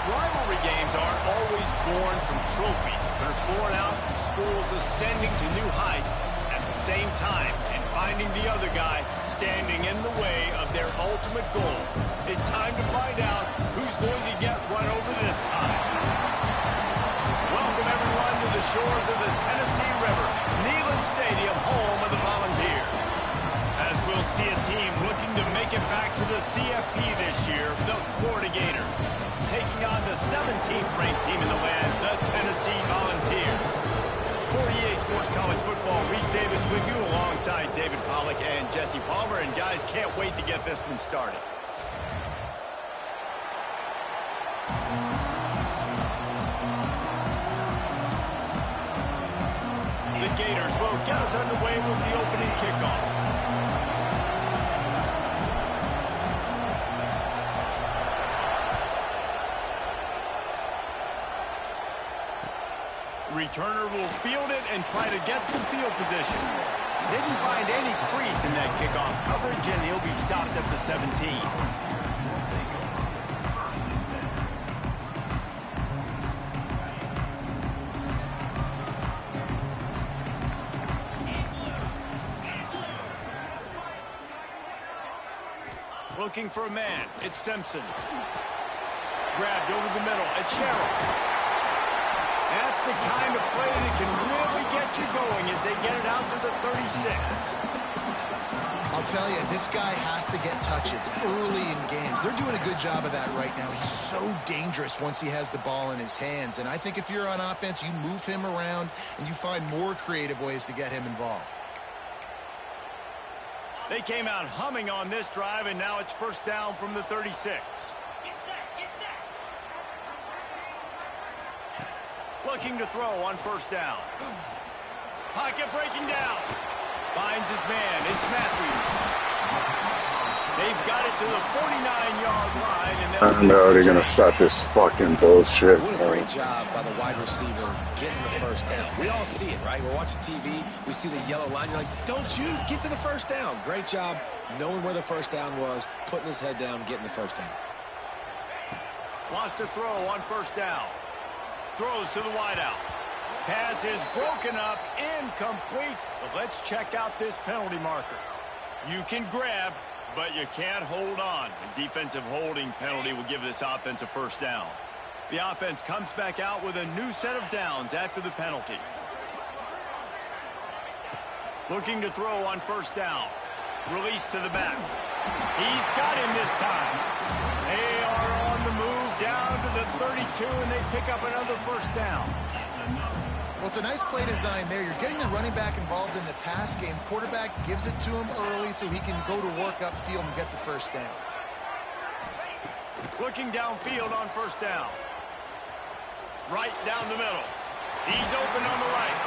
Rivalry games aren't always born from trophies. They're born out from schools ascending to new heights at the same time and finding the other guy standing in the way of their ultimate goal. It's time to find out who's going to get run over this time. Welcome, everyone, to the shores of the Tennessee River, Neyland Stadium, home of the Volunteers. As we'll see a team looking to make it back to the CFP this year, the Florida Gators, taking on the 17th ranked team in the land, the Tennessee Volunteers. For EA Sports College Football, Reese Davis with you alongside David Pollack and Jesse Palmer. And guys, can't wait to get this one started. The Gators will get us underway with the opening kickoff. Returner will field it and try to get some field position. Didn't find any crease in that kickoff coverage, and he'll be stopped at the 17. Looking for a man. It's Simpson. Grabbed over the middle. It's Sherrill. That's the kind of play that can really get you going as they get it out to the 36. I'll tell you, this guy has to get touches early in games. They're doing a good job of that right now. He's so dangerous once he has the ball in his hands. And I think if you're on offense, you move him around and you find more creative ways to get him involved. They came out humming on this drive, and now it's first down from the 36. Looking to throw on first down. Pocket breaking down. Finds his man. It's Matthews. They've got it to the 49-yard line. And I know they're going to start this fucking bullshit. What a great job by the wide receiver getting the first down. We all see it, right? We're watching TV. We see the yellow line. You're like, don't you get to the first down. Great job knowing where the first down was, putting his head down, getting the first down. Wants to throw on first down. Throws to the wideout. Pass is broken up, incomplete. But let's check out this penalty marker. You can grab, but you can't hold on. A defensive holding penalty will give this offense a first down. The offense comes back out with a new set of downs after the penalty. Looking to throw on first down. Release to the back. He's got him this time. They are on the move down to the 32, and they pick up another first down. Well, it's a nice play design there. You're getting the running back involved in the pass game. Quarterback gives it to him early so he can go to work upfield and get the first down. Looking downfield on first down. Right down the middle. He's open on the right.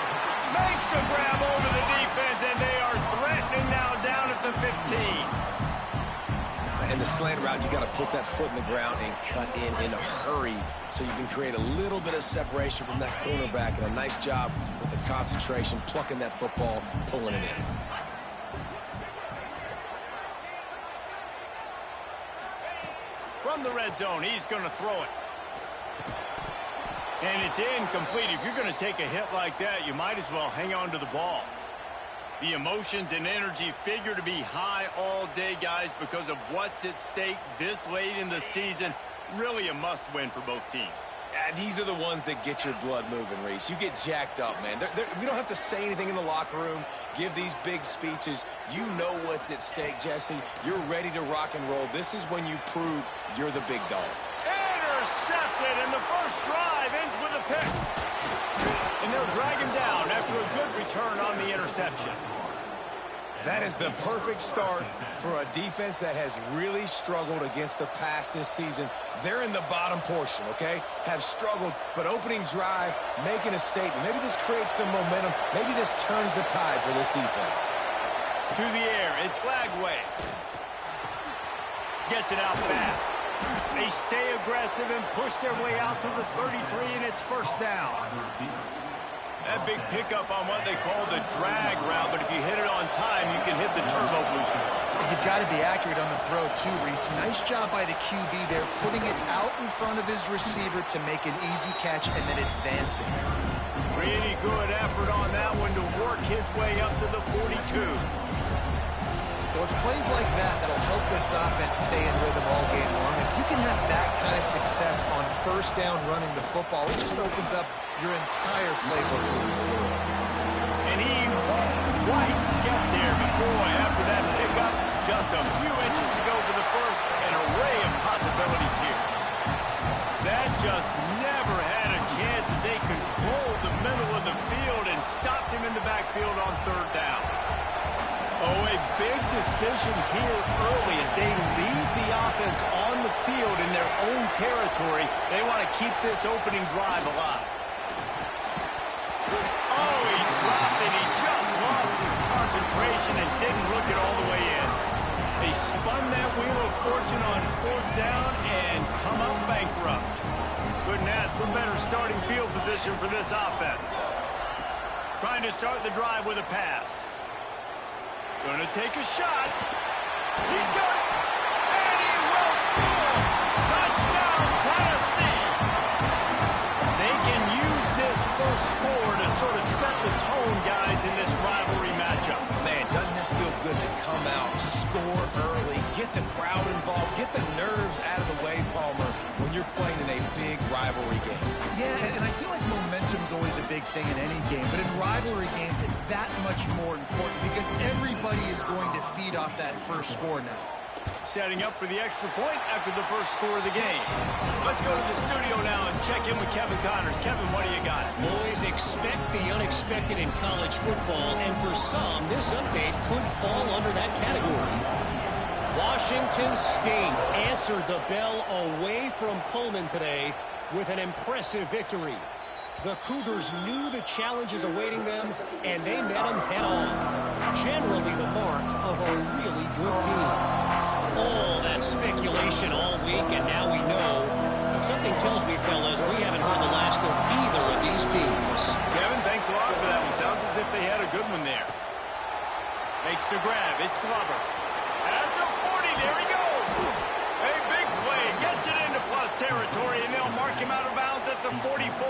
Makes a grab over the defense, and they are threatening now down at the 15. In the slant route, you got to put that foot in the ground and cut in a hurry so you can create a little bit of separation from that cornerback, and a nice job with the concentration, plucking that football, pulling it in. From the red zone, he's going to throw it. And it's incomplete. If you're going to take a hit like that, you might as well hang on to the ball. The emotions and energy figure to be high all day, guys, because of what's at stake this late in the season. Really a must-win for both teams. These are the ones that get your blood moving, Reese. You get jacked up, man. We don't have to say anything in the locker room, give these big speeches. You know what's at stake, Jesse. You're ready to rock and roll. This is when you prove you're the big dog. Intercepted, and the first drive ends with a pick. And they'll drag him down after a good return on the interception. That is the perfect start for a defense that has really struggled against the pass this season. They're in the bottom portion, okay? Have struggled, but opening drive, making a statement. Maybe this creates some momentum. Maybe this turns the tide for this defense. Through the air, it's Glagway. Gets it out fast. They stay aggressive and push their way out to the 33, and it's first down. That big pickup on what they call the drag route, but if you hit it on time, you can hit the turbo boosters. You've got to be accurate on the throw, too, Reese. Nice job by the QB there, putting it out in front of his receiver to make an easy catch and then advancing. Pretty good effort on that one to work his way up to the 42. Well, it's plays like that that'll help this offense stay in rhythm all game long. If you can have that kind of success on first down running the football, it just opens up your entire playbook moving forward. And he won't quite get there, but boy, after that pickup, just a few inches to go for the first, an array of possibilities here. That just never had a chance as they controlled the middle of the field and stopped him in the backfield on third down. Oh, a big decision here early as they leave the offense on the field in their own territory. They want to keep this opening drive alive. Oh, he dropped and he just lost his concentration and didn't look it all the way in. They spun that wheel of fortune on fourth down and come up bankrupt. Couldn't ask for better starting field position for this offense. Trying to start the drive with a pass. Gonna take a shot. He's got it. And he will score. Touchdown, Tennessee. They can use this first score to sort of set the tone, guys, in this rivalry matchup. Man, doesn't this feel good to come out, score early, get the crowd involved, get the nerves out of the way, Palmer, when you're playing in a big rivalry game. Yeah, and I feel like momentum is always a big thing in any game, but in rivalry games, it's that much more important because everybody is going to feed off that first score now. Setting up for the extra point after the first score of the game. Let's go to the studio now and check in with Kevin Connors. Kevin, what do you got? Boys, expect the unexpected in college football, and for some, this update could fall under that category. Washington State answered the bell away from Pullman today with an impressive victory. The Cougars knew the challenges awaiting them, and they met them head-on. Generally the mark of a really good team. All that speculation all week, and now we know. But something tells me, fellas, we haven't heard the last of either of these teams. Kevin, thanks a lot for that one. Sounds as if they had a good one there. Makes the grab. It's Glover. At the 40, there he goes. A big play. Gets it into plus territory, and they'll mark him out of bounds at the 44.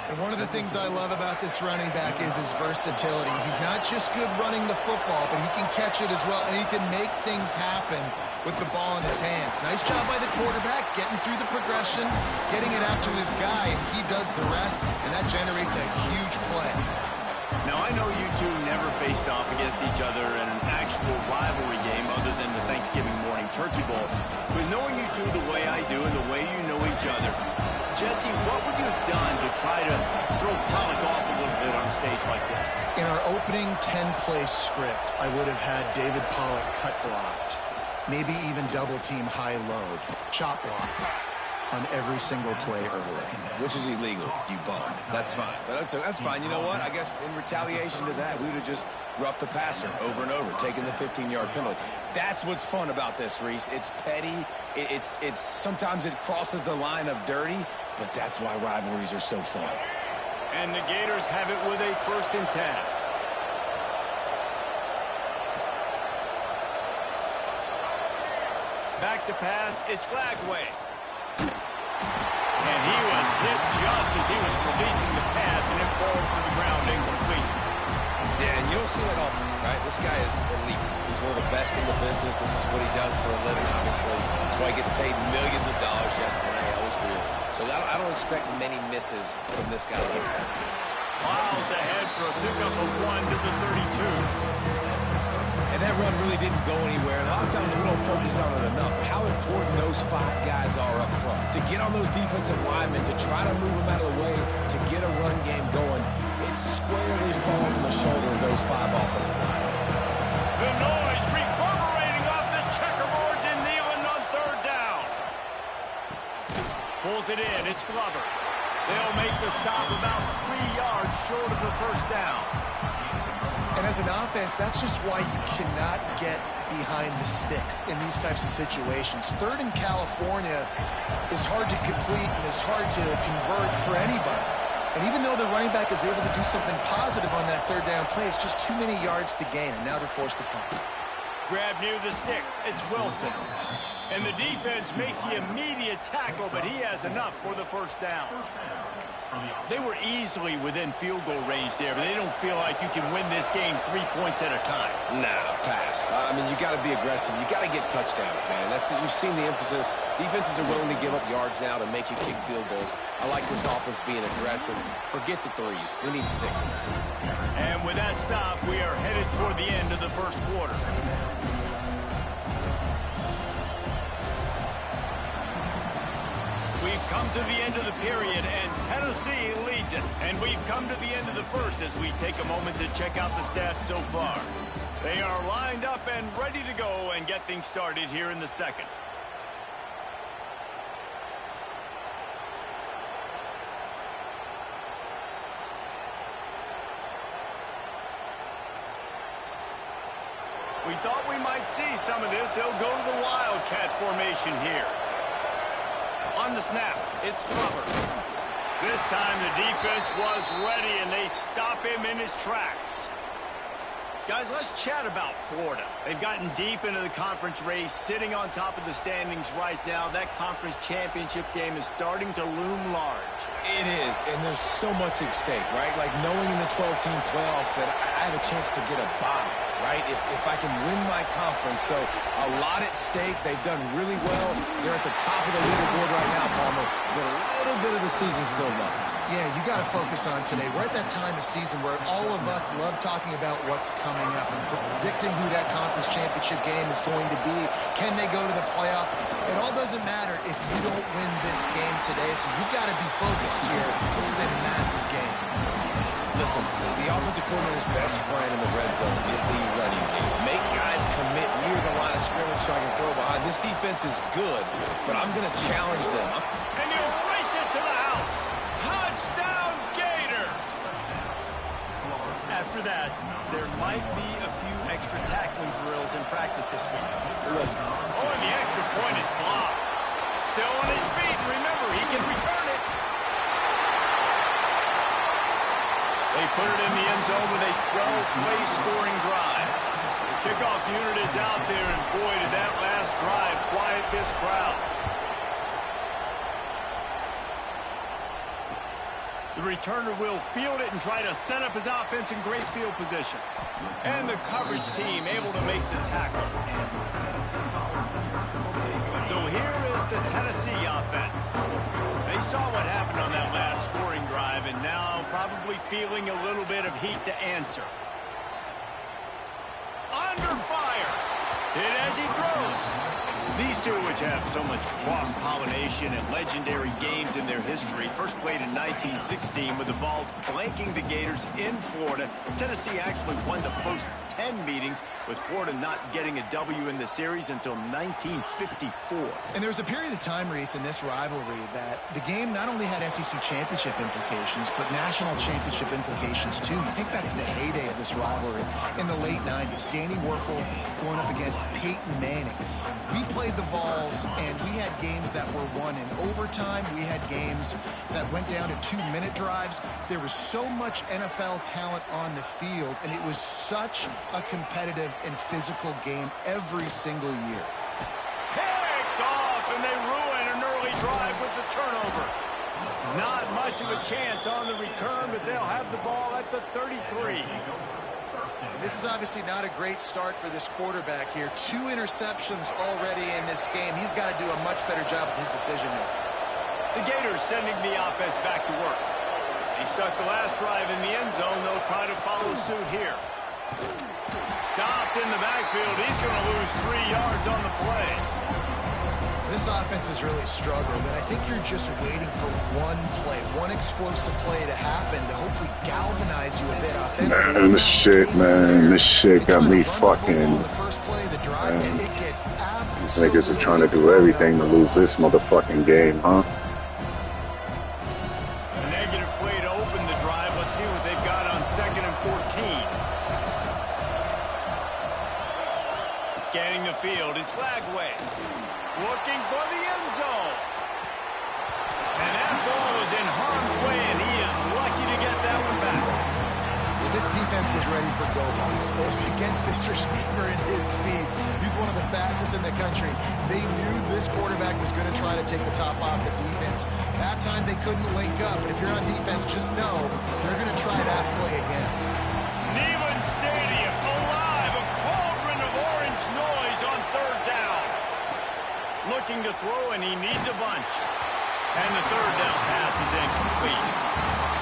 And one of the things I love about this running back is his versatility. He's not just good running the football, but he can catch it as well, and he can make things happen with the ball in his hands. Nice job by the quarterback, getting through the progression, getting it out to his guy, and he does the rest, and that generates a huge play. Now, I know you two never faced off against each other in an actual rivalry game other than the Thanksgiving morning turkey bowl. But knowing you two the way I do and the way you know each other, Jesse, what would you have done to try to throw Pollock off a little bit on a stage like this? In our opening 10-play script, I would have had David Pollock cut blocked, maybe even double-team high-load, chop block on every single play early. Which is illegal, you bum. That's fine. But that's fine. You know what? I guess in retaliation to that, we would have just roughed the passer over and over, taking the 15-yard penalty. That's what's fun about this, Reese. It's petty. It's sometimes it crosses the line of dirty, but that's why rivalries are so fun. And the Gators have it with a 1st and 10. Back to pass, it's Glagway. And he was hit just as he was releasing the pass, and it falls to the ground incomplete. Yeah, and you don't see that often, right? This guy is elite. He's one of the best in the business. This is what he does for a living, obviously. That's why he gets paid millions of dollars. Yes, NIL is real. So I don't expect many misses from this guy like that. Miles ahead for a pickup of 1 to the 32. And that run really didn't go anywhere. And a lot of times we don't focus on it enough. How important those 5 guys are up front. To get on those defensive linemen, to try to move them out of the way, to get a run game going, it squarely falls on the shoulder of those 5 offensive linemen. The noise reverberating off the checkerboards and Nealon on 3rd down. Pulls it in. It's Glover. They'll make the stop about 3 yards short of the 1st down. And as an offense, that's just why you cannot get behind the sticks in these types of situations. 3rd in California is hard to complete and is hard to convert for anybody. And even though the running back is able to do something positive on that third down play, it's just too many yards to gain, and now they're forced to punt. Grab near the sticks. It's Wilson. And the defense makes the immediate tackle, but he has enough for the first down. They were easily within field goal range there, but they don't feel like you can win this game 3 points at a time. Nah, pass. I mean, you got to be aggressive. You got to get touchdowns, man. You've seen the emphasis. Defenses are willing to give up yards now to make you kick field goals. I like this offense being aggressive. Forget the threes. We need sixes. And with that stop, we are headed toward the end of the first quarter. We've come to the end of the period, and Tennessee leads it. And we've come to the end of the first as we take a moment to check out the stats so far. They are lined up and ready to go and get things started here in the second. We thought we might see some of this. They'll go to the Wildcat formation here. On the snap, it's covered. This time the defense was ready, and they stop him in his tracks. Guys, let's chat about Florida. They've gotten deep into the conference race, sitting on top of the standings right now. That conference championship game is starting to loom large. It is, and there's so much at stake, right? Like knowing in the 12-team playoff that I have a chance to get a bye, right? If I can win my conference. So a lot at stake. They've done really well. They're at the top of the leaderboard right now, Palmer, but a little bit of the season still left. Yeah, you got to focus on today. We're at that time of season where all of us love talking about what's coming up and predicting who that conference championship game is going to be. Can they go to the playoff? It all doesn't matter if you don't win this game today, so you've got to be focused here. This is a massive game. Listen, the offensive coordinator's best friend in the red zone is the running game. Make guys commit near the line of scrimmage so I can throw behind. This defense is good, but I'm going to challenge them. And you race it to the house. Touchdown, Gators! After that, there might be a few extra tackling drills in practice this week. Listen. Oh, and the extra point is blocked. Still on his feet. Remember, he can return it. They put it in the end zone with a 12-play scoring drive. The kickoff unit is out there, and boy, did that last drive quiet this crowd. The returner will field it and try to set up his offense in great field position. And the coverage team able to make the tackle. So here is the Tennessee offense. They saw what happened on that last scoring drive, and now probably feeling a little bit of heat to answer. Under fire. Hit as he throws. These two, which have so much cross-pollination and legendary games in their history, first played in 1916 with the Vols blanking the Gators in Florida. Tennessee actually won the first 10 meetings, with Florida not getting a W in the series until 1954. And there was a period of time, Reese, in this rivalry that the game not only had SEC championship implications, but national championship implications, too. You think back to the heyday of this rivalry in the late 90s. Danny Werfel going up against Peyton Manning. We played the Vols, and we had games that were won in overtime. We had games that went down to 2-minute drives. There was so much NFL talent on the field, and it was such a competitive and physical game every single year. Picked off, and they ruin an early drive with the turnover. Not much of a chance on the return, but they'll have the ball at the 33. This is obviously not a great start for this quarterback here. 2 interceptions already in this game. He's got to do a much better job with his decision-making. The Gators sending the offense back to work. He stuck the last drive in the end zone. They'll try to follow suit here. Stopped in the backfield. He's going to lose 3 yards on the play. This offense has really struggled, and I think you're just waiting for one play, one explosive play to happen to hopefully galvanize you a bit offensively. Man, this shit got me fucking... These niggas are trying to do everything to lose this motherfucking game, huh? A negative play to open the drive. Let's see what they've got on 2nd and 14. Scanning the field, it's Lagway. Looking for the end zone. And that ball is in harm's way, and he is lucky This defense was ready for go balls. Against this receiver and his speed, he's one of the fastest in the country. They knew this quarterback was going to try to take the top off the defense. That time they couldn't link up, but if you're on defense, just know they're going to try that play again. Neyland Stadium alive, a cauldron of orange noise on third down. Looking to throw, and he needs a bunch. And the third down pass is incomplete.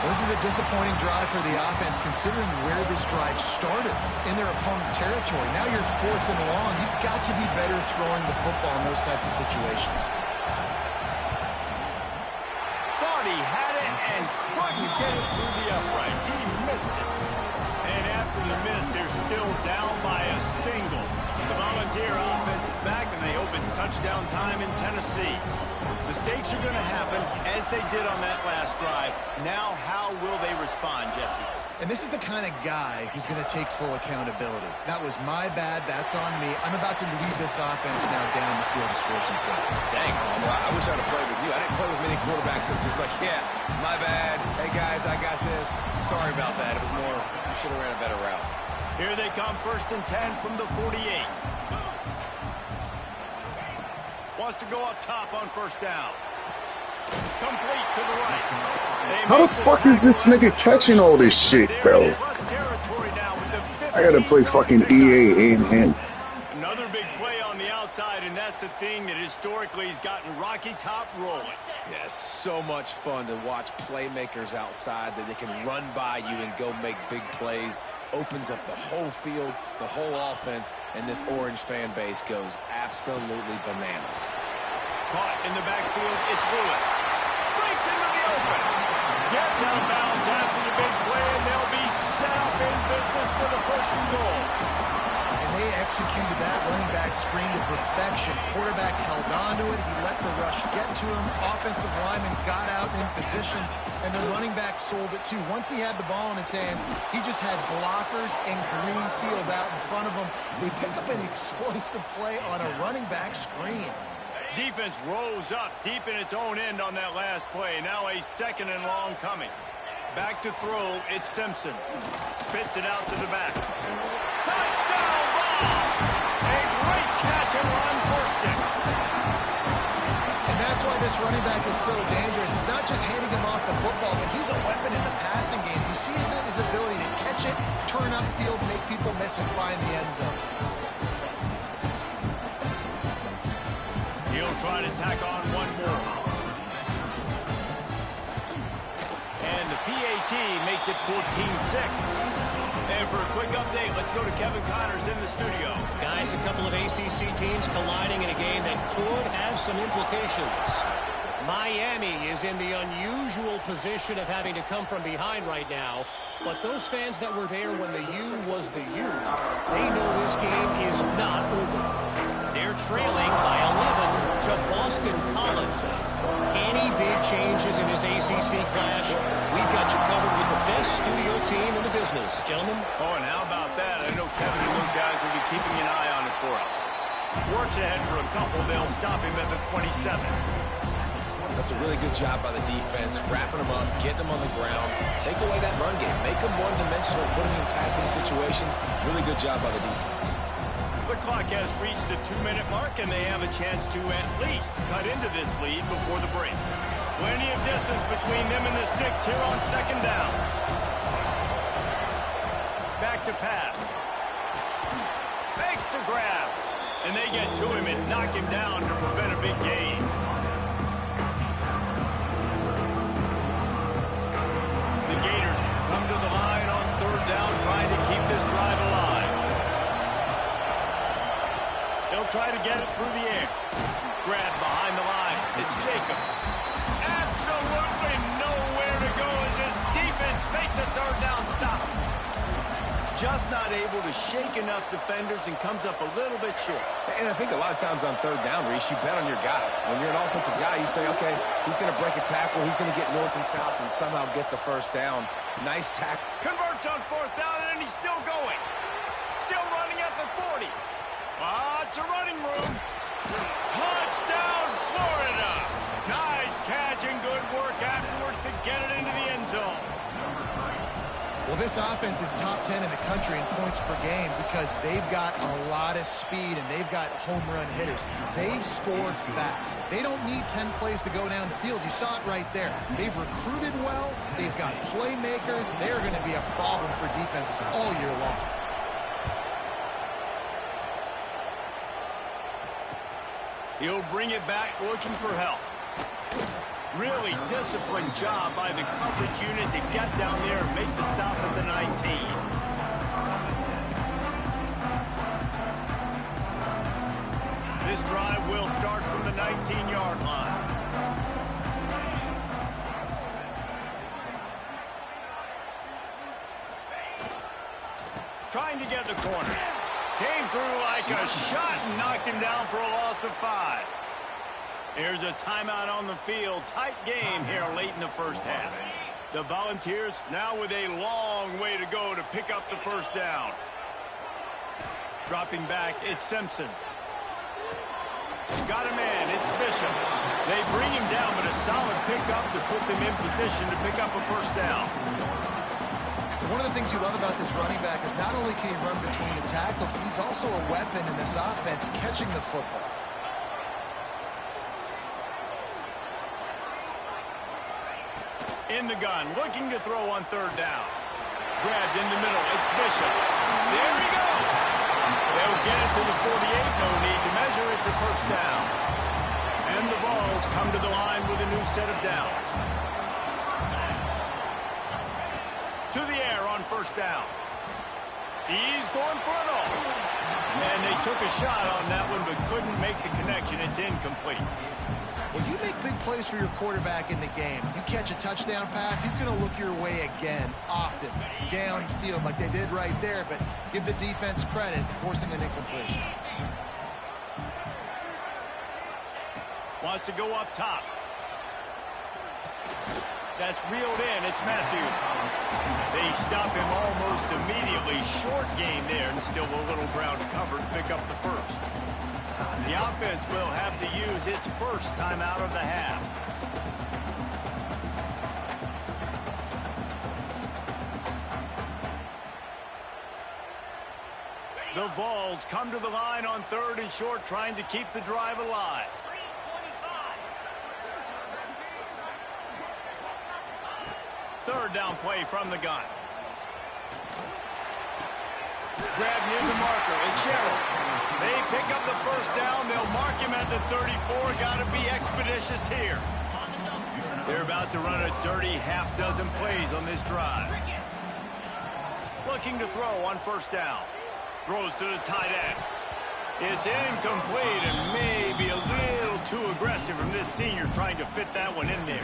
Well, this is a disappointing drive for the offense, considering where this drive started, in their opponent territory. Now you're 4th and long. You've got to be better throwing the football in those types of situations. Thought he had it and couldn't get it through the uprights. He missed it. And after the miss, they're still down by a single. The Volunteer offense is back, and they hope it's touchdown time in Tennessee. Mistakes are going to happen, as they did on that last drive. Now, how will they respond, Jesse? And this is the kind of guy who's going to take full accountability. That was my bad. That's on me. I'm about to lead this offense now down the field to score some points. Dang, I wish I'd have played with you. I didn't play with many quarterbacks that were just like, yeah, my bad. Hey, guys, I got this. Sorry about that. It was more, you should have ran a better route. Here they come, 1st and 10 from the 48. Wants to go up top on 1st down. Complete to the right. How the fuck is this nigga catching all this shit, bro? I gotta play fucking EA and him. Another big play on the outside, and that's the thing that historically has gotten Rocky Top rolling. Yeah, so much fun to watch playmakers outside that they can run by you and go make big plays. Opens up the whole field, the whole offense, and this Orange fan base goes absolutely bananas. Caught in the backfield, it's Lewis. Breaks into the open. Gets out of bounds after the big play, and they'll be set up in business for the 1st and goal. And they executed that running back screen to perfection. Quarterback held on to it. He let the rush get to him. Offensive lineman got out in position, and the running back sold it too. Once he had the ball in his hands, he just had blockers and green field out in front of him. They pick up an explosive play on a running back screen. Defense rose up deep in its own end on that last play. Now a 2nd and long coming. Back to throw, it's Simpson. Spits it out to the back. Touchdown ball! A great catch and run for 6. And that's why this running back is so dangerous. It's not just handing him off the football, but he's a weapon in the passing game. You see his ability to catch it, turn upfield, make people miss, and find the end zone. He'll try to tack on one more. And the PAT makes it 14-6. And for a quick update, let's go to Kevin Connors in the studio. Guys, a couple of ACC teams colliding in a game that could have some implications. Miami is in the unusual position of having to come from behind right now. But those fans that were there when the U was the U, they know this game is not over. They're trailing by 11 to Boston College. Any big changes in this ACC clash, we've got you covered with the best studio team in the business. Gentlemen? Oh, and how about that? I know Kevin and those guys will be keeping an eye on it for us. Works ahead for a couple. They'll stop him at the 27. That's a really good job by the defense, wrapping them up, getting them on the ground, take away that run game, make them one-dimensional, put them in passing situations. Really good job by the defense. The clock has reached the 2-minute mark, and they have a chance to at least cut into this lead before the break. Plenty of distance between them and the sticks here on 2nd down. Back to pass. Fakes to grab. And they get to him and knock him down to prevent a big gain. The Gators come to the line on 3rd down, trying to keep this drive alive. They'll try to get it through the air. Grab behind the line. It's Jacobs. Absolutely nowhere to go as his defense makes a 3rd down stop. Just not able to shake enough defenders and comes up a little bit short. And I think a lot of times on 3rd down, Reese, you bet on your guy. When you're an offensive guy, you say, okay, he's going to break a tackle, he's going to get north and south and somehow get the 1st down. Nice tackle. Converts on 4th down, and he's still going. Still running at the 40. Lots of running room. Touchdown, Florida. Nice catch and good work afterwards to get it into the end zone. Well, this offense is top 10 in the country in points per game because they've got a lot of speed and they've got home run hitters. They score fast. They don't need 10 plays to go down the field. You saw it right there. They've recruited well. They've got playmakers. They're going to be a problem for defenses all year long. He'll bring it back looking for help. Really disciplined job by the coverage unit to get down there and make the stop at the 19. This drive will start from the 19-yard line. Trying to get the corner. Came through like a shot and knocked him down for a loss of 5. Here's a timeout on the field. Tight game here late in the first half. The Volunteers now with a long way to go to pick up the first down. Dropping back, it's Simpson. Got a man, it's Bishop. They bring him down, but a solid pickup to put them in position to pick up a first down. One of the things you love about this running back is not only can he run between the tackles, but he's also a weapon in this offense catching the football. In the gun, looking to throw on third down. Grabbed in the middle, it's Bishop. There he goes. They'll get it to the 48, no need to measure it to first down. And the Vols come to the line with a new set of downs. To the air on first down. He's going for it all. And they took a shot on that one, but couldn't make the connection. It's incomplete. Well, you make big plays for your quarterback in the game. You catch a touchdown pass, he's going to look your way again, often, downfield like they did right there, but give the defense credit, forcing an incompletion. Wants to go up top. That's reeled in. It's Matthews. They stop him almost immediately. Short gain there, and still a little ground covered to pick up the first. The offense will have to use its first timeout of the half. The Vols come to the line on third and short, trying to keep the drive alive. Third down play from the gun. Grab near the marker. It's Sherrill. They pick up the first down. They'll mark him at the 34. Got to be expeditious here. They're about to run a dirty half-dozen plays on this drive. Looking to throw on first down. Throws to the tight end. It's incomplete and maybe a little too aggressive from this senior trying to fit that one in there.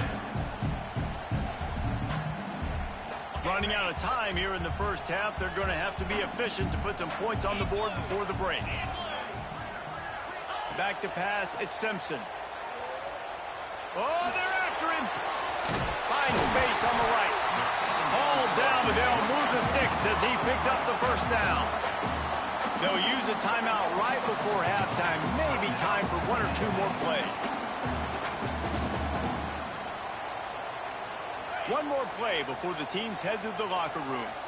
Running out of time here in the first half. They're going to have to be efficient to put some points on the board before the break. Back to pass, it's Simpson. Oh, they're after him. Finds space on the right. Hauled down, but they'll move the sticks as he picks up the first down. They'll use a timeout right before halftime. Maybe time for one or two more plays. One more play before the teams head to the locker rooms.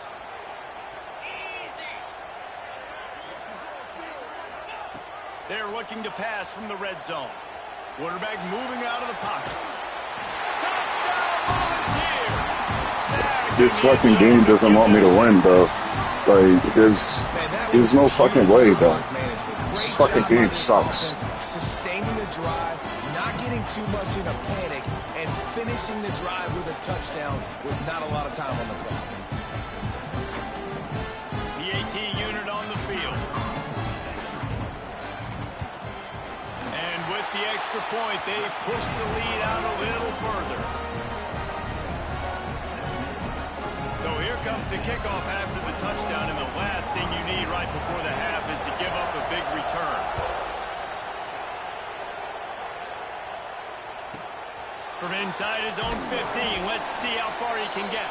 They're looking to pass from the red zone. Quarterback moving out of the pocket. Touchdown, Volunteers! This fucking game doesn't want me to win, bro. Like, there's no fucking way, though. This fucking game sucks. Sustaining the drive, not getting too much in a panic, and finishing the drive with a touchdown with not a lot of time on the clock. The AT unit on the field. And with the extra point, they push the lead out a little further. So here comes the kickoff after the touchdown, and the last thing you need right before the half is to give up a big return. From inside his own 15, let's see how far he can get.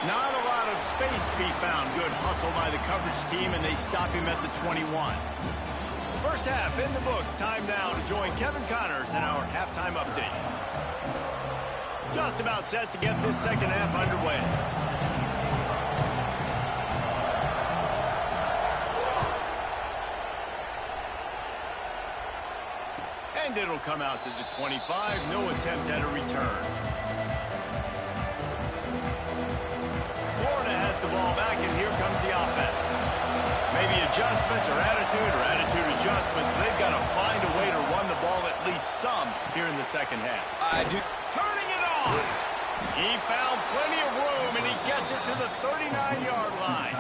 Not a lot of space to be found. Good hustle by the coverage team, and they stop him at the 21. First half in the books. Time now to join Kevin Connors in our halftime update. Just about set to get this second half underway. And it'll come out to the 25. No attempt at a return. Florida has the ball back, and here comes the offense. Maybe adjustments or attitude adjustments. They've got to find a way to run the ball at least some here in the second half. Turning it on. He found plenty of room, and he gets it to the 39-yard line.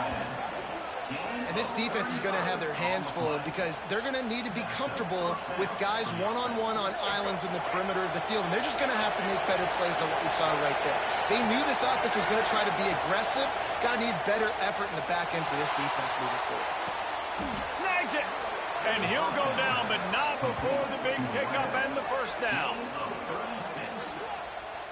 And this defense is going to have their hands full because they're going to need to be comfortable with guys one-on-one on islands in the perimeter of the field. And they're just going to have to make better plays than what we saw right there. They knew this offense was going to try to be aggressive. Got to need better effort in the back end for this defense moving forward. Snags it. And he'll go down, but not before the big pickup and the first down.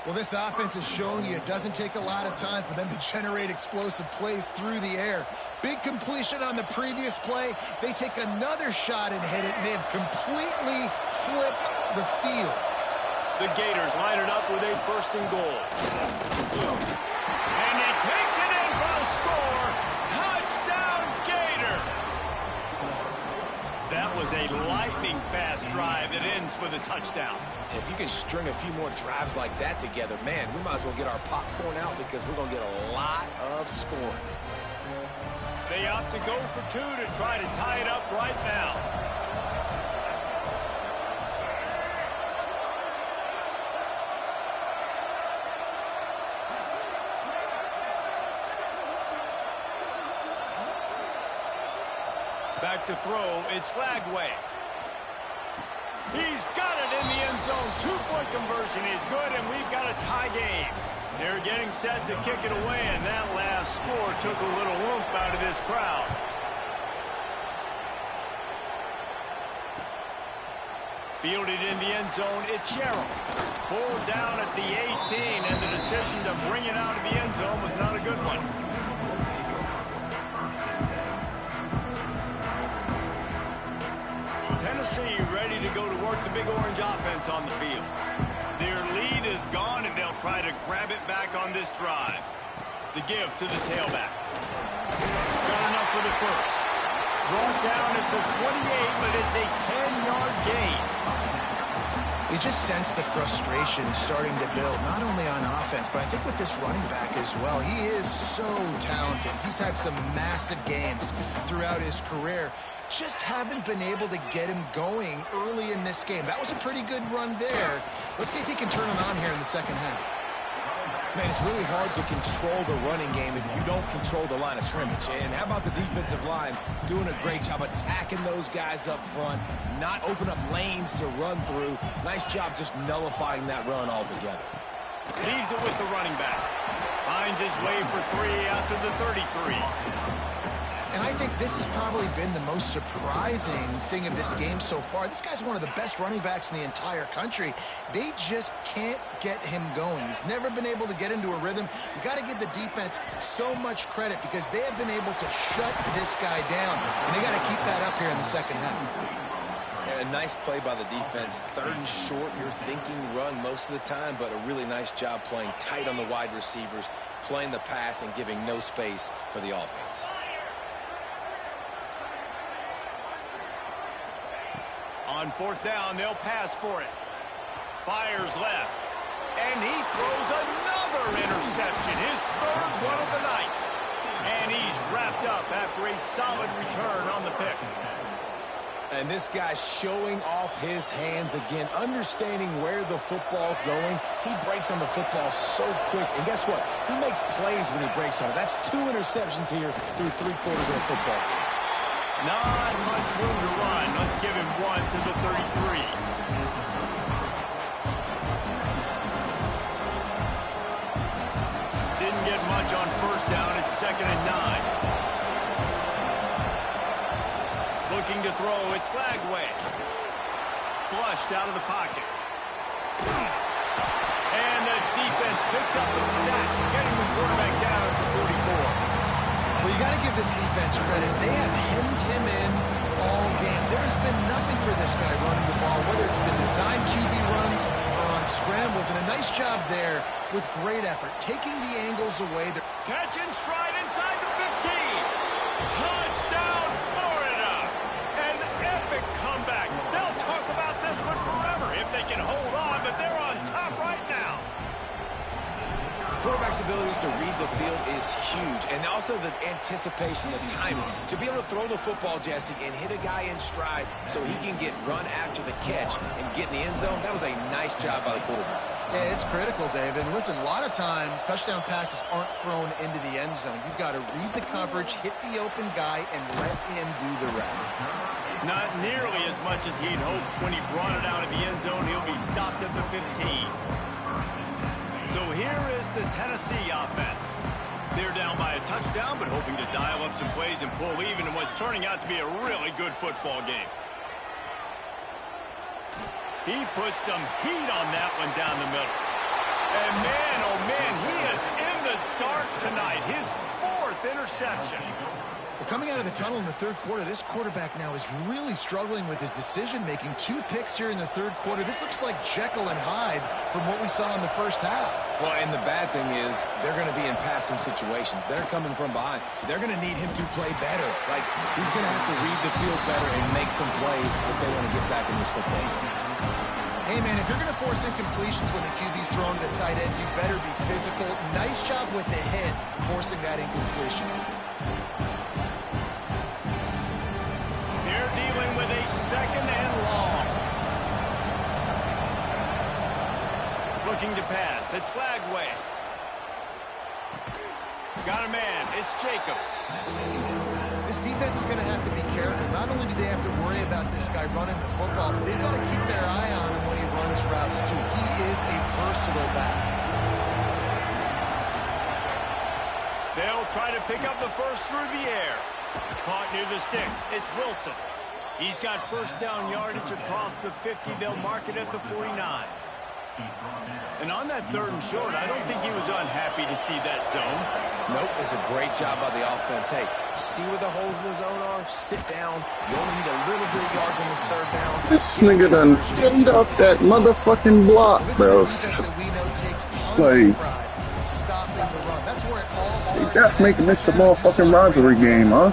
Well, this offense has shown you it doesn't take a lot of time for them to generate explosive plays through the air. Big completion on the previous play. They take another shot and hit it, and they've completely flipped the field. The Gators line it up with a first and goal. And he takes it in for the score. Touchdown, Gator! That was a lightning-fast drive that ends with a touchdown. If you can string a few more drives like that together, man, we might as well get our popcorn out because we're going to get a lot of scoring. They opt to go for two to try to tie it up right now. Back to throw, it's Flagway. He's got it in the end zone. Two-point conversion is good, and we've got a tie game. They're getting set to kick it away, and that last score took a little oomph out of this crowd. Fielded in the end zone, it's Sherrill. Pulled down at the 18, and the decision to bring it out of the end zone was not a good one. Tennessee ready to go to work the Big Orange offense on the field. Their lead is gone, and they'll try to grab it back on this drive. The give to the tailback. Got enough for the first. Brought down at the 28, but it's a 10-yard gain. You just sense the frustration starting to build, not only on offense, but I think with this running back as well. He is so talented. He's had some massive games throughout his career. Just haven't been able to get him going early in this game. That was a pretty good run there. Let's see if he can turn it on here in the second half. Man, it's really hard to control the running game if you don't control the line of scrimmage. And how about the defensive line doing a great job attacking those guys up front, not open up lanes to run through. Nice job just nullifying that run altogether. Leaves it with the running back. Finds his way for three out to the 33. And I think this has probably been the most surprising thing of this game so far. This guy's one of the best running backs in the entire country. They just can't get him going. He's never been able to get into a rhythm. You got to give the defense so much credit because they have been able to shut this guy down. And they got to keep that up here in the second half. And a nice play by the defense. Third and short, you're thinking run most of the time, but a really nice job playing tight on the wide receivers, playing the pass and giving no space for the offense. On fourth down, they'll pass for it. Fires left. And he throws another interception, his third one of the night. And he's wrapped up after a solid return on the pick. And this guy's showing off his hands again, understanding where the football's going. He breaks on the football so quick. And guess what? He makes plays when he breaks on it. That's 2 interceptions here through 3 quarters of a football game. Not much room to run. Let's give him one to the 33. Didn't get much on first down. It's 2nd and 9. Looking to throw. It's Flagway. Flushed out of the pocket. And the defense picks up a sack, getting the quarterback down at the 44. Well, you got to give this defense credit. They have hemmed him in all game. There's been nothing for this guy running the ball, whether it's been designed QB runs or on scrambles. And a nice job there with great effort, taking the angles away. Catch and stride inside the 15. Touchdown, Florida. An epic comeback. They'll talk about this one forever. quarterback's abilities to read the field is huge, and also the anticipation, the timing. To be able to throw the football, Jesse, and hit a guy in stride so he can get run after the catch and get in the end zone, that was a nice job by the quarterback. Yeah, it's critical, David. And listen, a lot of times, touchdown passes aren't thrown into the end zone. You've got to read the coverage, hit the open guy, and let him do the rest. Not nearly as much as he'd hoped when he brought it out of the end zone. He'll be stopped at the 15. So here is the Tennessee offense. They're down by a touchdown, but hoping to dial up some plays and pull even in what's turning out to be a really good football game. He put some heat on that one down the middle. And man, oh man, he is in the dark tonight. His 4th interception. Well, coming out of the tunnel in the third quarter, this quarterback now is really struggling with his decision-making. 2 picks here in the third quarter. This looks like Jekyll and Hyde from what we saw in the first half. Well, and the bad thing is they're going to be in passing situations. They're coming from behind. They're going to need him to play better. Like, he's going to have to read the field better and make some plays if they want to get back in this football game. Hey, man, if you're going to force incompletions when the QB's throwing to the tight end, you better be physical. Nice job with the hit, forcing that incompletion. They're dealing with a 2nd and long. Looking to pass. It's Flagway. Got a man. It's Jacobs. This defense is going to have to be careful. Not only do they have to worry about this guy running the football, but they've got to keep their eye on him when he runs routes, too. He is a versatile back. They'll try to pick up the first through the air. Caught near the sticks. It's Wilson. He's got first down yardage across the 50. They'll mark it at the 49. And on that 3rd and short, I don't think he was unhappy to see that zone. Nope, it's a great job by the offense. Hey, see where the holes in the zone are? Sit down. You only need a little bit of yards on this 3rd down. This nigga done ate up that motherfucking block, bro. Like, that's making this a motherfucking rivalry game, huh?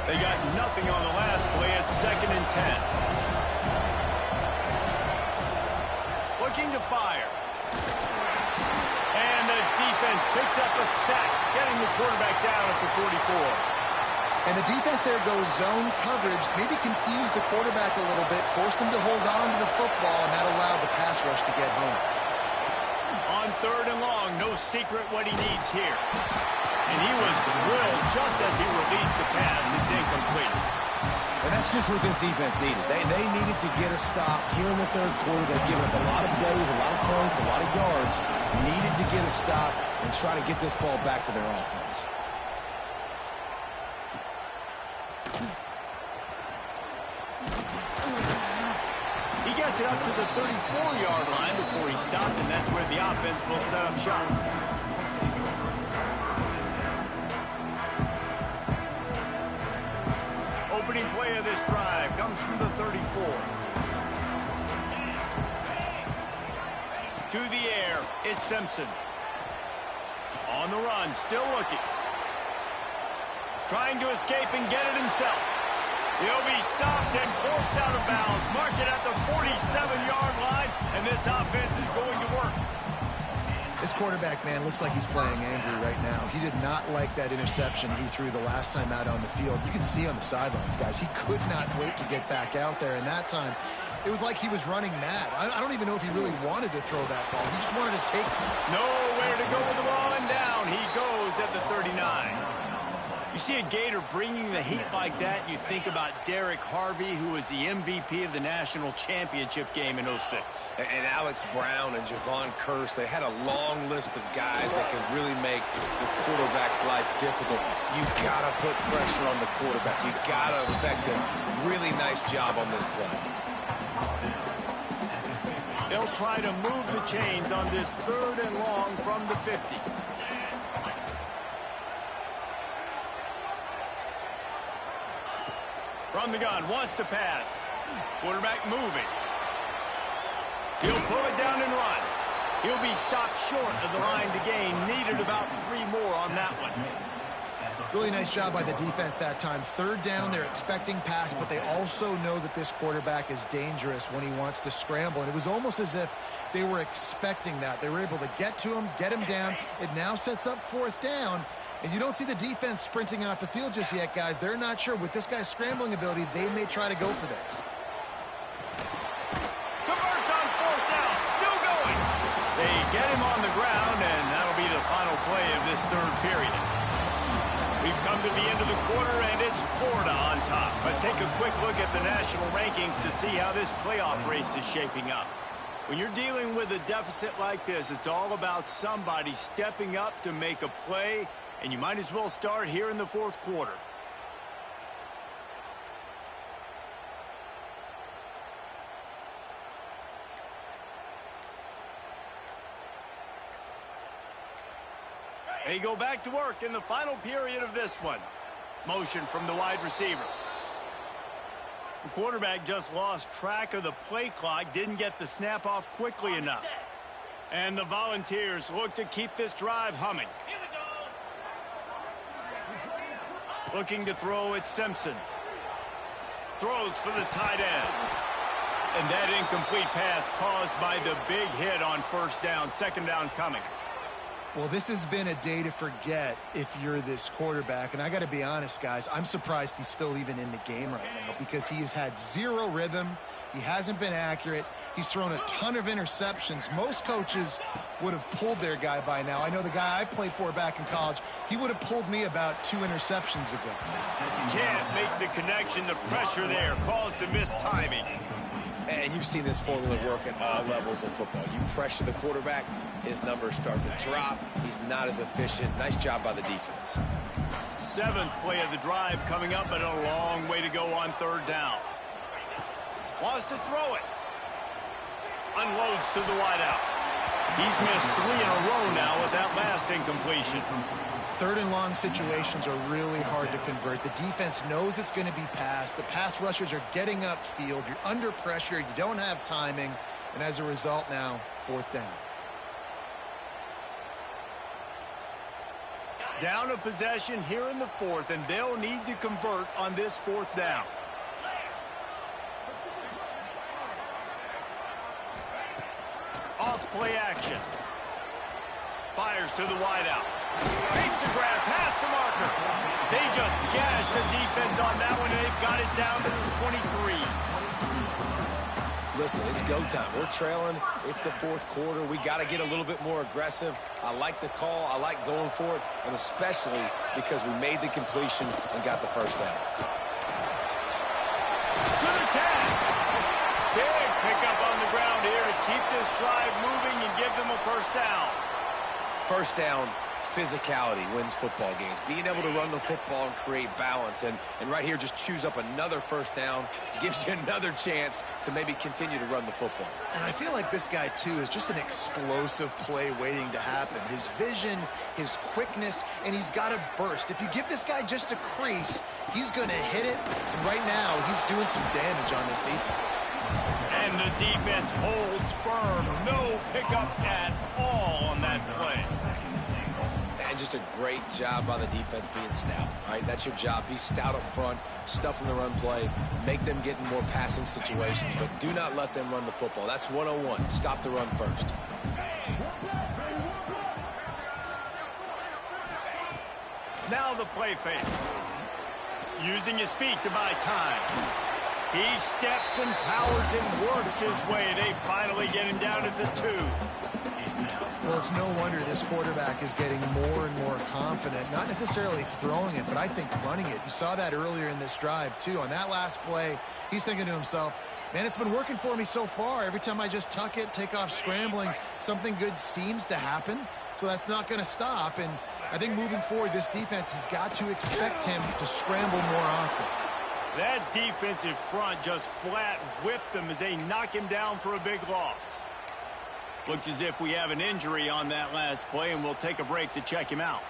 They got nothing on the last play. It's 2nd and 10. Looking to fire. And the defense picks up a sack, getting the quarterback down at the 44. And the defense there goes zone coverage, maybe confused the quarterback a little bit, forced him to hold on to the football, and that allowed the pass rush to get home. On 3rd and long, no secret what he needs here. And he was drilled just as he released the pass. It's incomplete. And that's just what this defense needed. They needed to get a stop here in the 3rd quarter. They've given up a lot of plays, a lot of points, a lot of yards. Needed to get a stop and try to get this ball back to their offense. He gets it up to the 34-yard line before he stopped, and that's where the offense will set up shop. Opening play of this drive comes from the 34. To the air, it's Simpson. On the run, still looking. Trying to escape and get it himself. He'll be stopped and forced out of bounds. Mark it at the 47-yard line, and this offense is going to work. This quarterback, man, looks like he's playing angry right now. He did not like that interception he threw the last time out on the field. You can see on the sidelines, guys, he could not wait to get back out there. And that time, it was like he was running mad. I don't even know if he really wanted to throw that ball. He just wanted to take it. Nowhere to go with the ball, and down he goes at the 39. You see a Gator bringing the heat like that, you think about Derek Harvey, who was the MVP of the national championship game in 06. And Alex Brown and Javon Curse, they had a long list of guys that could really make the quarterback's life difficult. You got to put pressure on the quarterback. You got to affect him. Really nice job on this play. They'll try to move the chains on this 3rd and long from the 50. From the gun, wants to pass. Quarterback moving. He'll pull it down and run. He'll be stopped short of the line to gain. Needed about 3 more on that one. Really nice job by the defense that time. Third down, they're expecting pass, but they also know that this quarterback is dangerous when he wants to scramble. And it was almost as if they were expecting that. They were able to get to him, get him down. It now sets up fourth down. And you don't see the defense sprinting off the field just yet, guys. They're not sure. With this guy's scrambling ability, they may try to go for this. Converts on fourth down. Still going. They get him on the ground, and that'll be the final play of this third period. We've come to the end of the quarter, and it's Florida on top. Let's take a quick look at the national rankings to see how this playoff race is shaping up. When you're dealing with a deficit like this, it's all about somebody stepping up to make a play, and you might as well start here in the fourth quarter. They go back to work in the final period of this one. Motion from the wide receiver. The quarterback just lost track of the play clock, didn't get the snap off quickly enough. And the Volunteers look to keep this drive humming. Looking to throw at Simpson. Throws for the tight end. And that incomplete pass caused by the big hit on first down. Second down coming. Well, this has been a day to forget if you're this quarterback. And I got to be honest, guys, I'm surprised he's still even in the game right now because he has had zero rhythm. He hasn't been accurate. He's thrown a ton of interceptions. Most coaches would have pulled their guy by now. I know the guy I played for back in college, he would have pulled me about 2 interceptions ago. Can't make the connection. The pressure there caused the missed timing. And you've seen this formula work at all levels of football. You pressure the quarterback, his numbers start to drop. He's not as efficient. Nice job by the defense. Seventh play of the drive coming up, but a long way to go on third down. Wants to throw it. Unloads to the wideout. He's missed 3 in a row now with that last incompletion. Third and long situations are really hard to convert. The defense knows it's going to be passed. The pass rushers are getting upfield. You're under pressure. You don't have timing. And as a result now, fourth down. Down a possession here in the fourth, and they'll need to convert on this fourth down. Off play action. Fires to the wideout. Makes the grab past the marker. They just gashed the defense on that one, and they've got it down to the 23. Listen, it's go time. We're trailing. It's the fourth quarter. We got to get a little bit more aggressive. I like the call. I like going for it, and especially because we made the completion and got the first down. To the 10. Big pickup on the ground here to keep this drive moving and give them a first down. First down, physicality wins football games. Being able to run the football and create balance. And right here, just choose up another first down. Gives you another chance to maybe continue to run the football. And I feel like this guy, too, is just an explosive play waiting to happen. His vision, his quickness, and he's got a burst. If you give this guy just a crease, he's going to hit it. And right now, he's doing some damage on this defense. And the defense holds firm. No pickup at all on that play. And just a great job by the defense being stout. All right, that's your job. Be stout up front, stuff in the run play, make them get in more passing situations, but do not let them run the football. That's 101. Stop the run first. Now the play fake. Using his feet to buy time. He steps and powers and works his way. They finally get him down at the 2. Well, it's no wonder this quarterback is getting more and more confident, not necessarily throwing it, but I think running it. You saw that earlier in this drive, too. On that last play, he's thinking to himself, man, it's been working for me so far. Every time I just tuck it, take off scrambling, something good seems to happen. So that's not going to stop. And I think moving forward, this defense has got to expect him to scramble more often. That defensive front just flat whipped them as they knock him down for a big loss. Looks as if we have an injury on that last play, and we'll take a break to check him out.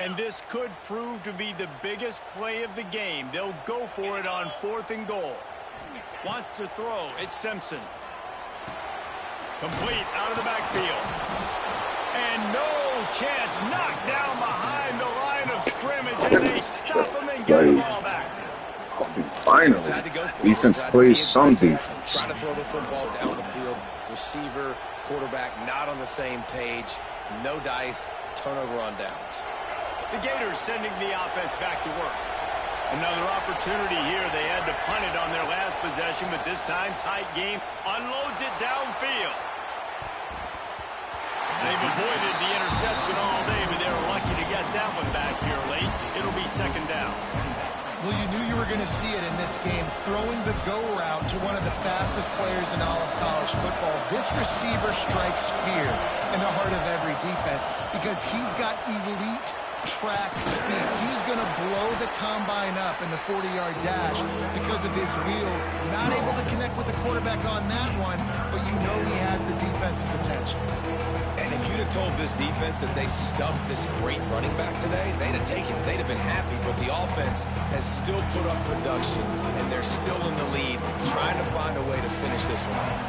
And this could prove to be the biggest play of the game. They'll go for it on 4th and goal. Wants to throw. It's Simpson. Complete out of the backfield. And no chance. Knocked down behind the line of scrimmage. And they stop him and get the ball back. Finally, defense plays some defense. Try to throw the football down the field. Receiver, quarterback not on the same page. No dice. Turnover on downs. The Gators sending the offense back to work. Another opportunity here. They had to punt it on their last possession, but this time, tight game. Unloads it downfield. They've avoided the interception all day, but they were lucky to get that one back here late. It'll be 2nd down. Well, you knew you were going to see it in this game, throwing the go route to one of the fastest players in all of college football. This receiver strikes fear in the heart of every defense because he's got elite track speed. He's going to blow the combine up in the 40-yard dash because of his wheels. Not able to connect with the quarterback on that one, but you know he has the defense's attention. And if you'd have told this defense that they stuffed this great running back today, they'd have taken it. They'd have been happy, but the offense has still put up production, and they're still in the lead, trying to find a way to finish this one off.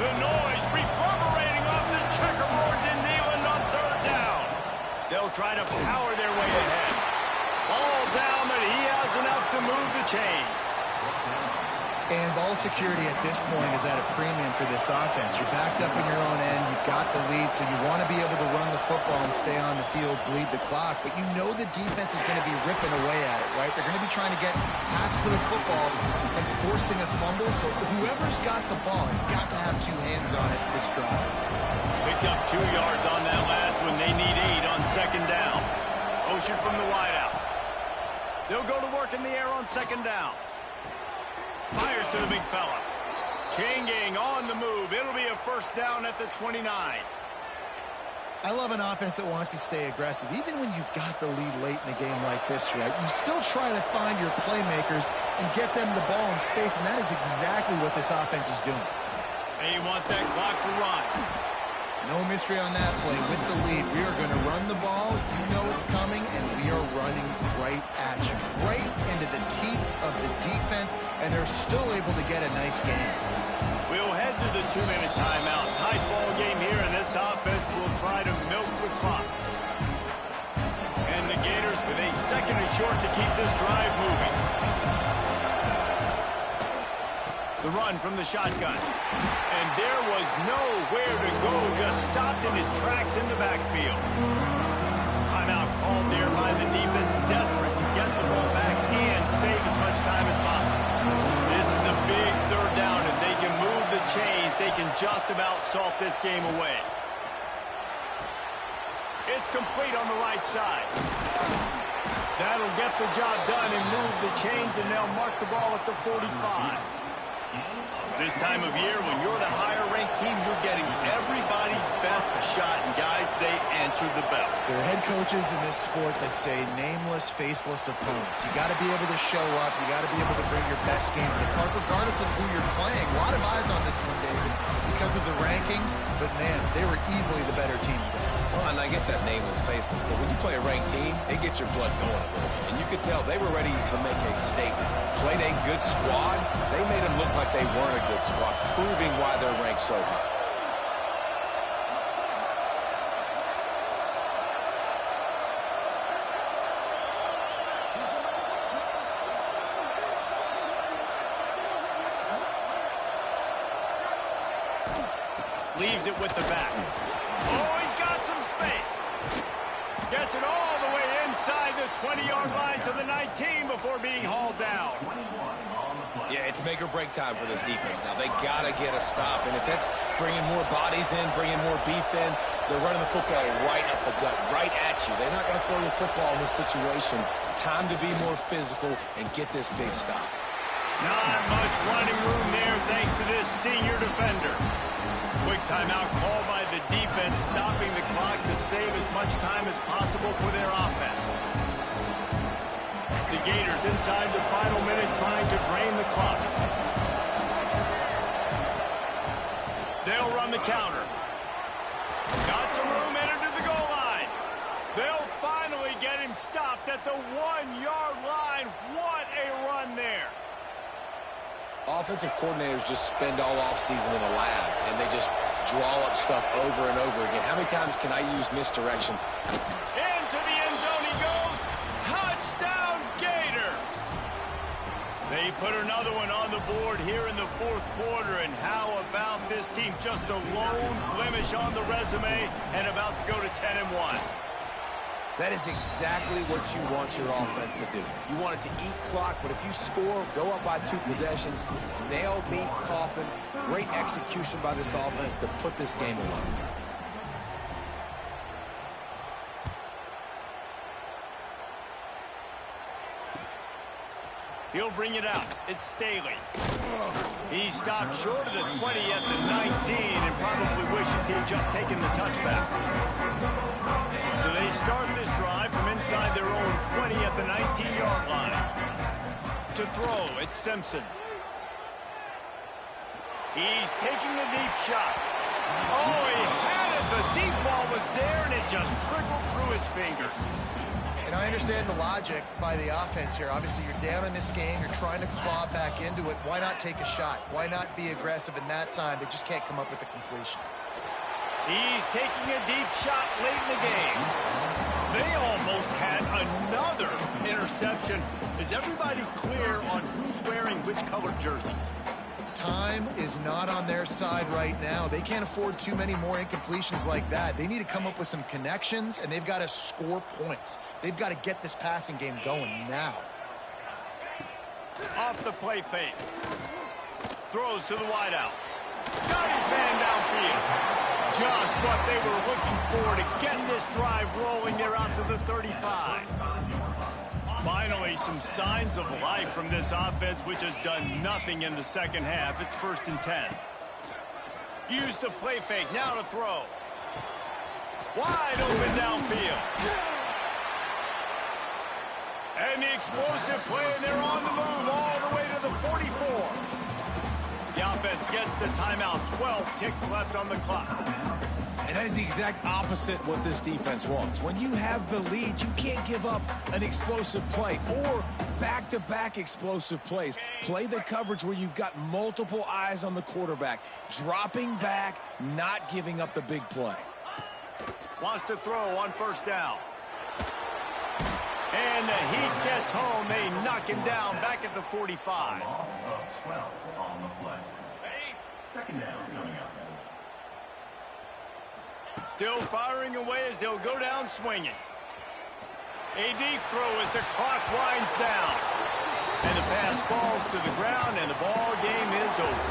The noise reverberating off the checkerboards in Neyland on 3rd down. They'll try to power their way ahead. Ball down, but he has enough to move the chains. And ball security at this point is at a premium for this offense. You're backed up in your own end. You've got the lead, so you want to be able to run the football and stay on the field, bleed the clock. But you know the defense is going to be ripping away at it, right? They're going to be trying to get hats to the football and forcing a fumble. So whoever's got the ball has got to have 2 hands on it this drive. Picked up 2 yards on that last one. They need 8 on 2nd down. Motion from the wideout. They'll go to work in the air on 2nd down. Fires to the big fella. Chain gang on the move. It'll be a 1st down at the 29. I love an offense that wants to stay aggressive. Even when you've got the lead late in a game like this, right, you still try to find your playmakers and get them the ball in space, and that is exactly what this offense is doing. They want that clock to run. No mystery on that play. With the lead, we are going to run the ball. You know it's coming, and we are running right at you. Right into the teeth of the defense, and they're still able to get a nice game. We'll head to the 2-minute timeout. Tight ball game here, and this offense will try to milk the clock. And the Gators with a 2nd and short to keep this drive moving. The run from the shotgun. And there was nowhere to go, just stopped in his tracks in the backfield. Timeout called there by the defense, desperate to get the ball back and save as much time as possible. This is a big 3rd down. If they can move the chains, they can just about salt this game away. It's complete on the right side. That'll get the job done and move the chains, and they'll mark the ball at the 45. This time of year, when you're the higher-ranked team, you're getting everybody's best shot, and guys, they answered the bell. There are head coaches in this sport that say nameless, faceless opponents. You got to be able to show up. You got to be able to bring your best game to the park, regardless of who you're playing. A lot of eyes on this one, David, because of the rankings, but man, they were easily the better team today. Well, and I get that nameless faceless, but when you play a ranked team, it gets your blood going a little bit. And you could tell they were ready to make a statement. Played a good squad. They made them look like they weren't a good squad, proving why they're ranked so high. Leaves it with the back. Oh, he's got some space. Gets it all the way inside the 20-yard line to the 19 before being hauled down. Yeah, it's make or break time for this defense now. They got to get a stop, and if that's bringing more bodies in, bringing more beef in, they're running the football right up the gut, right at you. They're not going to throw the football in this situation. Time to be more physical and get this big stop. Not much running room there thanks to this senior defender. Quick timeout called by the defense, stopping the clock to save as much time as possible for their offense. The Gators inside the final minute trying to drain the clock. They'll run the counter. Got some room, entered to the goal line. They'll finally at the 1-yard line. What a run there. Offensive coordinators just spend all offseason in a lab, and they just draw up stuff over and over again. How many times can I use misdirection? Into the end zone he goes. Touchdown, Gators. They put another one on the board here in the fourth quarter, and how about this team? Just a lone blemish on the resume and about to go to 10-1. That is exactly what you want your offense to do. You want it to eat clock, but if you score, go up by 2 possessions, nail, meet, coffin, great execution by this offense to put this game away. He'll bring it out. It's Staley. He stopped short of the 20 at the 19 and probably wishes he had just taken the touchback. So they start this drive from inside their own 20 at the 19-yard line. To throw, it's Simpson. He's taking a deep shot. Oh, he had it. The deep ball was there, and it just trickled through his fingers. And I understand the logic by the offense here. Obviously, you're down in this game. You're trying to claw back into it. Why not take a shot? Why not be aggressive in that time? They just can't come up with a completion. He's taking a deep shot late in the game. They almost had another interception. Is everybody clear on who's wearing which colored jerseys? Time is not on their side right now. They can't afford too many more incompletions like that. They need to come up with some connections, and they've got to score points. They've got to get this passing game going now. Off the play fake. Throws to the wideout. Got his man downfield. Just what they were looking for to get this drive rolling. They're out to the 35. Finally, some signs of life from this offense, which has done nothing in the second half. It's 1st and 10. Use the play fake. Now to throw. Wide open downfield. And the explosive play, and they're on the move all the way to the 44. The offense gets the timeout. 12 ticks left on the clock. And that is the exact opposite what this defense wants. When you have the lead, you can't give up an explosive play or back-to-back explosive plays. Play the coverage where you've got multiple eyes on the quarterback, dropping back, not giving up the big play. Wants to throw on 1st down. And the Heat gets home. They knock him down back at the 45. Loss of 12 on the play. 2nd down coming up. Still firing away as they'll go down swinging. A deep throw as the clock winds down. And the pass falls to the ground, and the ball game is over.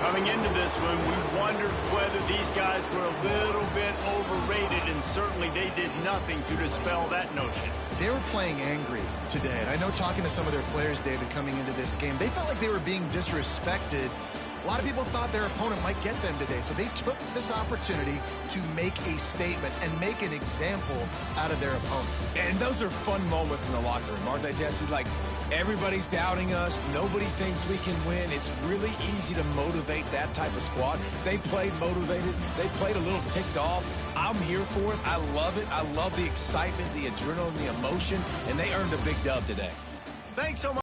Coming into this one, we wondered whether these guys were a little bit overrated, and certainly they did nothing to dispel that notion. They were playing angry today. And I know talking to some of their players, David, coming into this game, they felt like they were being disrespected. A lot of people thought their opponent might get them today, so they took this opportunity to make a statement and make an example out of their opponent. And those are fun moments in the locker room, aren't they, Jesse? Like, everybody's doubting us. Nobody thinks we can win. It's really easy to motivate that type of squad. They played motivated. They played a little ticked off. I'm here for it. I love it. I love the excitement, the adrenaline, the emotion, and they earned a big dub today. Thanks so much.